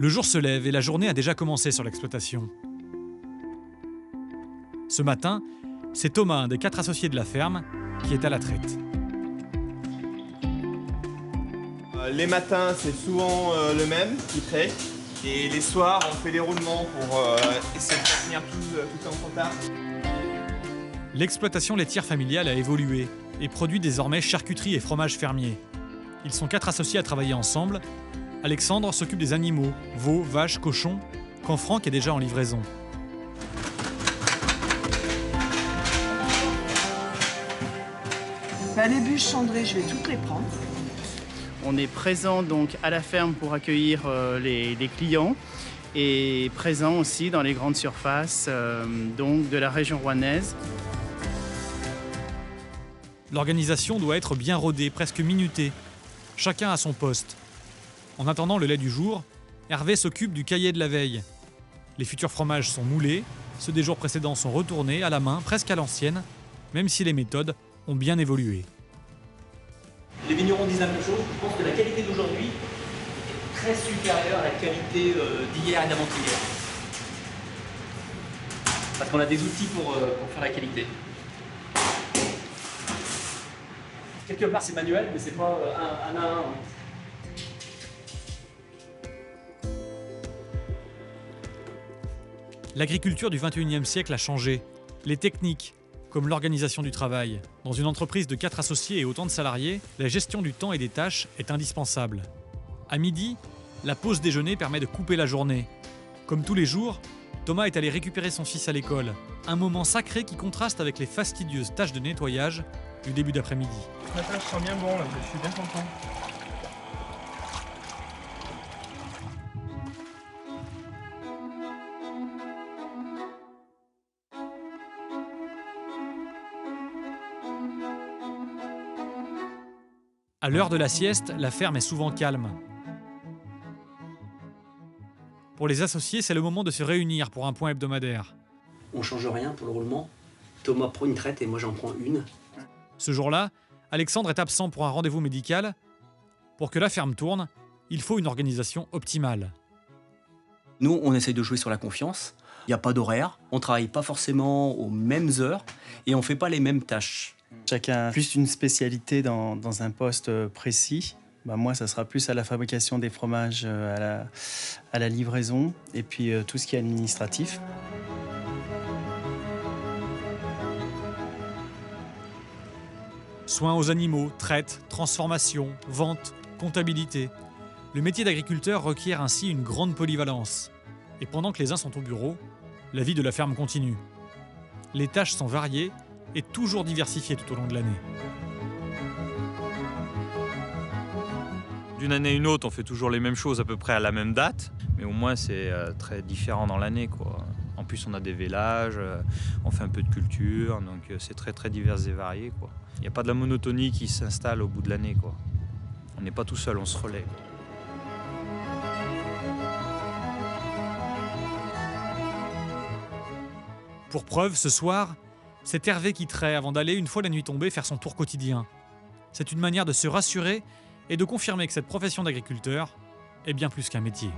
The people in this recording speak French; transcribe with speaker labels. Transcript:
Speaker 1: Le jour se lève et la journée a déjà commencé sur l'exploitation. Ce matin, c'est Thomas, un des 4 associés de la ferme, qui est à la traite.
Speaker 2: Les matins, c'est souvent le même qui traite. Et les soirs, on fait des roulements pour essayer de tenir tout en retard.
Speaker 1: L'exploitation laitière familiale a évolué et produit désormais charcuterie et fromage fermier. Ils sont 4 associés à travailler ensemble. Alexandre s'occupe des animaux, veaux, vaches, cochons, quand Franck est déjà en livraison.
Speaker 3: Les bûches cendrées, je vais toutes les prendre.
Speaker 4: On est présent donc à la ferme pour accueillir les clients et présent aussi dans les grandes surfaces donc de la région rouennaise.
Speaker 1: L'organisation doit être bien rodée, presque minutée. Chacun à son poste. En attendant le lait du jour, Hervé s'occupe du cahier de la veille. Les futurs fromages sont moulés, ceux des jours précédents sont retournés à la main, presque à l'ancienne, même si les méthodes ont bien évolué.
Speaker 5: Les vignerons disent la même chose. Je pense que la qualité d'aujourd'hui est très supérieure à la qualité d'hier et d'avant-hier. Parce qu'on a des outils pour faire la qualité. Quelque part c'est manuel, mais c'est pas un à un.
Speaker 1: L'agriculture du XXIe siècle a changé. Les techniques, comme l'organisation du travail. Dans une entreprise de 4 associés et autant de salariés, la gestion du temps et des tâches est indispensable. À midi, la pause déjeuner permet de couper la journée. Comme tous les jours, Thomas est allé récupérer son fils à l'école. Un moment sacré qui contraste avec les fastidieuses tâches de nettoyage du début d'après-midi.
Speaker 2: Ce matin, je sens bien bon, là. Je suis bien content.
Speaker 1: À l'heure de la sieste, la ferme est souvent calme. Pour les associés, c'est le moment de se réunir pour un point hebdomadaire.
Speaker 6: On change rien pour le roulement. Thomas prend une traite et moi j'en prends une.
Speaker 1: Ce jour-là, Alexandre est absent pour un rendez-vous médical. Pour que la ferme tourne, il faut une organisation optimale.
Speaker 6: Nous, on essaye de jouer sur la confiance. Il n'y a pas d'horaire, on ne travaille pas forcément aux mêmes heures et on ne fait pas les mêmes tâches.
Speaker 4: Chacun a plus une spécialité dans un poste précis. Moi, ça sera plus à la fabrication des fromages, à la livraison et puis tout ce qui est administratif.
Speaker 1: Soins aux animaux, traite, transformation, vente, comptabilité. Le métier d'agriculteur requiert ainsi une grande polyvalence. Et pendant que les uns sont au bureau, la vie de la ferme continue. Les tâches sont variées et toujours diversifiées tout au long de l'année.
Speaker 7: D'une année à une autre, on fait toujours les mêmes choses à peu près à la même date, mais au moins c'est très différent dans l'année, quoi. En plus, on a des vélages, on fait un peu de culture, donc c'est très très divers et varié, quoi. Il n'y a pas de la monotonie qui s'installe au bout de l'année, quoi. On n'est pas tout seul, on se relaie, quoi.
Speaker 1: Pour preuve, ce soir, c'est Hervé qui traite avant d'aller, une fois la nuit tombée, faire son tour quotidien. C'est une manière de se rassurer et de confirmer que cette profession d'agriculteur est bien plus qu'un métier.